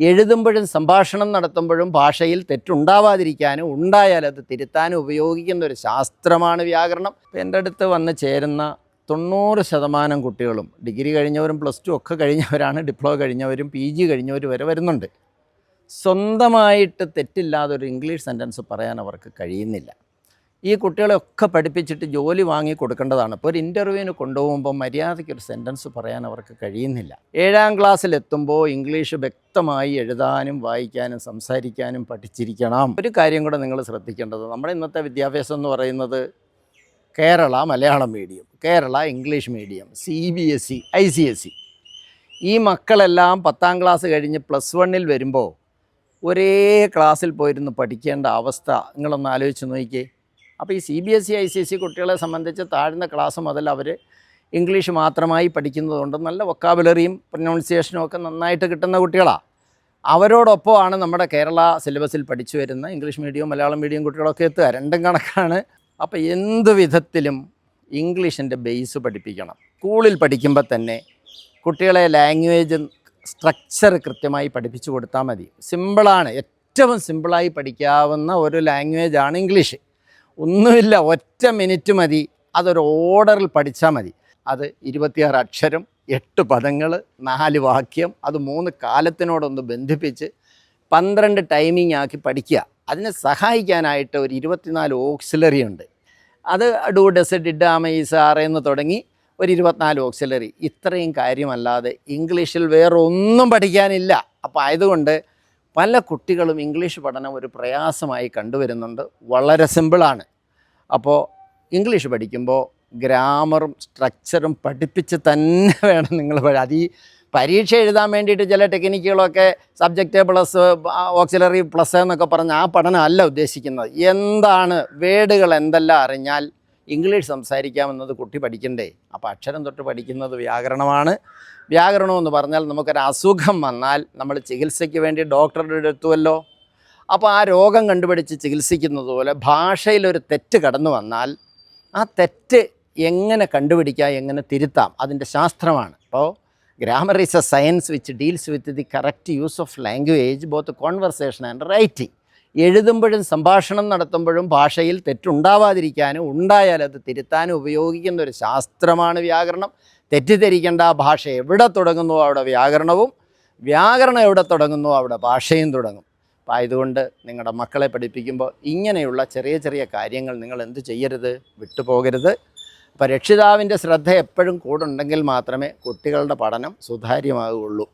എഴുതുമ്പോഴും സംഭാഷണം നടത്തുമ്പോഴും ഭാഷയിൽ തെറ്റുണ്ടാവാതിരിക്കാനും ഉണ്ടായാൽ അത് തിരുത്താനും ഉപയോഗിക്കുന്ന ഒരു ശാസ്ത്രമാണ് വ്യാകരണം. എൻ്റെ അടുത്ത് വന്ന് ചേരുന്ന 90% കുട്ടികളും ഡിഗ്രി കഴിഞ്ഞവരും പ്ലസ് ടു ഒക്കെ കഴിഞ്ഞവരാണ്, ഡിപ്ലോമ കഴിഞ്ഞവരും PG കഴിഞ്ഞവർ വരെ വരുന്നുണ്ട്. സ്വന്തമായിട്ട് തെറ്റില്ലാതെ ഒരു ഇംഗ്ലീഷ് സെൻറ്റൻസ് പറയാൻ അവർക്ക് കഴിയുന്നില്ല. ഈ കുട്ടികളെയൊക്കെ പഠിപ്പിച്ചിട്ട് ജോലി വാങ്ങി കൊടുക്കേണ്ടതാണ്. ഇപ്പോൾ ഒരു ഇൻ്റർവ്യൂവിന് കൊണ്ടുപോകുമ്പോൾ മര്യാദയ്ക്കൊരു സെൻറ്റൻസ് പറയാൻ അവർക്ക് കഴിയുന്നില്ല. 7ാം ക്ലാസ്സിലെത്തുമ്പോൾ ഇംഗ്ലീഷ് വ്യക്തമായി എഴുതാനും വായിക്കാനും സംസാരിക്കാനും പഠിച്ചിരിക്കണം. ഒരു കാര്യം കൂടെ നിങ്ങൾ ശ്രദ്ധിക്കേണ്ടത്, നമ്മുടെ ഇന്നത്തെ വിദ്യാഭ്യാസം എന്ന് പറയുന്നത് Kerala Malayalam medium, Kerala English medium, CBSE, ICSE. ഈ മക്കളെല്ലാം 10ാം ക്ലാസ് കഴിഞ്ഞ് +1 വരുമ്പോൾ ഒരേ ക്ലാസ്സിൽ പോയിരുന്ന് പഠിക്കേണ്ട അവസ്ഥ നിങ്ങളൊന്ന് ആലോചിച്ച് നോക്കിക്കേ. അപ്പോൾ ഈ CBSE, ICSE കുട്ടികളെ സംബന്ധിച്ച് താഴ്ന്ന ക്ലാസ് മുതൽ അവർ ഇംഗ്ലീഷ് മാത്രമായി പഠിക്കുന്നതുകൊണ്ട് നല്ല വൊക്കാബുലറിയും പ്രൊനൗൺസിയേഷനും ഒക്കെ നന്നായിട്ട് കിട്ടുന്ന കുട്ടികളാണ്. അവരോടൊപ്പമാണ് നമ്മുടെ കേരള സിലബസിൽ പഠിച്ചു വരുന്ന ഇംഗ്ലീഷ് മീഡിയം മലയാളം മീഡിയം കുട്ടികളൊക്കെ എത്തുക. രണ്ടും കണക്കാണ്. അപ്പോൾ എന്ത് വിധത്തിലും ഇംഗ്ലീഷിൻ്റെ ബേസ് പഠിപ്പിക്കണം. സ്കൂളിൽ പഠിക്കുമ്പോൾ തന്നെ കുട്ടികളെ ലാംഗ്വേജ് സ്ട്രക്ചർ കൃത്യമായി പഠിപ്പിച്ചു കൊടുത്താൽ മതി. സിമ്പിളാണ്, ഏറ്റവും സിമ്പിളായി പഠിക്കാവുന്ന ഒരു ലാംഗ്വേജാണ് ഇംഗ്ലീഷ്. ഒന്നുമില്ല, ഒറ്റ മിനിറ്റ് മതി, അതൊരു ഓർഡറിൽ പഠിച്ചാൽ മതി. അത് 26 അക്ഷരം, 8 പദങ്ങൾ, 4 വാക്യം, അത് 3 കാലത്തിനോടൊന്ന് ബന്ധിപ്പിച്ച് 12 ടൈമിംഗ് ആക്കി പഠിക്കുക. അതിനെ സഹായിക്കാനായിട്ട് ഒരു 24 ഓക്സിലറി ഉണ്ട്. അത് do, does, did, am, is, are എന്ന് തുടങ്ങി ഒരു 24 ഓക്സിലറി. ഇത്രയും കാര്യമല്ലാതെ ഇംഗ്ലീഷിൽ വേറെ ഒന്നും പഠിക്കാനില്ല. അപ്പോൾ ആയതുകൊണ്ട് പല കുട്ടികളും ഇംഗ്ലീഷ് പഠനം ഒരു പ്രയാസമായി കണ്ടുവരുന്നുണ്ട്. വളരെ സിമ്പിളാണ്. അപ്പോൾ ഇംഗ്ലീഷ് പഠിക്കുമ്പോൾ ഗ്രാമറും സ്ട്രക്ചറും പഠിപ്പിച്ച് തന്നെ വേണം നിങ്ങൾ അത് ഈ പരീക്ഷ എഴുതാൻ വേണ്ടിയിട്ട് ചില ടെക്നിക്കുകളൊക്കെ സബ്ജക്റ്റ് പ്ലസ് ഓക്സിലറി പ്ലസ് എന്നൊക്കെ പറഞ്ഞ് ആ പഠനം അല്ല ഉദ്ദേശിക്കുന്നത്. എന്താണ് വേർഡുകൾ എന്തെല്ലാം അറിഞ്ഞാൽ ഇംഗ്ലീഷ് സംസാരിക്കാമെന്നത് കുട്ടി പഠിക്കണ്ടേ. അപ്പോൾ അക്ഷരം തൊട്ട് പഠിക്കുന്നത് വ്യാകരണമാണ്. വ്യാകരണമെന്ന് പറഞ്ഞാൽ നമുക്കൊരു അസുഖം വന്നാൽ നമ്മൾ ചികിത്സയ്ക്ക് വേണ്ടി ഡോക്ടറുടെ അടുത്തുമല്ലോ. അപ്പോൾ ആ രോഗം കണ്ടുപിടിച്ച് ചികിത്സിക്കുന്നത് പോലെ ഭാഷയിലൊരു തെറ്റ് കടന്നു വന്നാൽ ആ തെറ്റ് എങ്ങനെ കണ്ടുപിടിക്കാം, എങ്ങനെ തിരുത്താം, അതിൻ്റെ ശാസ്ത്രമാണ്. അപ്പോൾ grammar is A science which deals with the correct use of language both conversation and writing. എഴുതുമ്പോഴും സംഭാഷണം നടത്തുമ്പോഴും ഭാഷയിൽ തെറ്റുണ്ടാവാതിരിക്കാനും ഉണ്ടായാൽ അത് തിരുത്താനും ഉപയോഗിക്കുന്ന ഒരു ശാസ്ത്രമാണ് വ്യാകരണം. തെറ്റിദ്ധരിക്കേണ്ട, ഭാഷ എവിടെ തുടങ്ങുന്നുവോ അവിടെ വ്യാകരണവും, വ്യാകരണം എവിടെ തുടങ്ങുന്നുവോ അവിടെ ഭാഷയും തുടങ്ങും. അപ്പോൾ ആയതുകൊണ്ട് നിങ്ങളുടെ മക്കളെ പഠിപ്പിക്കുമ്പോൾ ഇങ്ങനെയുള്ള ചെറിയ ചെറിയ കാര്യങ്ങൾ നിങ്ങൾ എന്ത് ചെയ്യരുത്, വിട്ടുപോകരുത്. അപ്പോൾ രക്ഷിതാവിൻ്റെ ശ്രദ്ധ എപ്പോഴും കൂടുണ്ടെങ്കിൽ മാത്രമേ കുട്ടികളുടെ പഠനം സുതാര്യമാകുകയുള്ളൂ.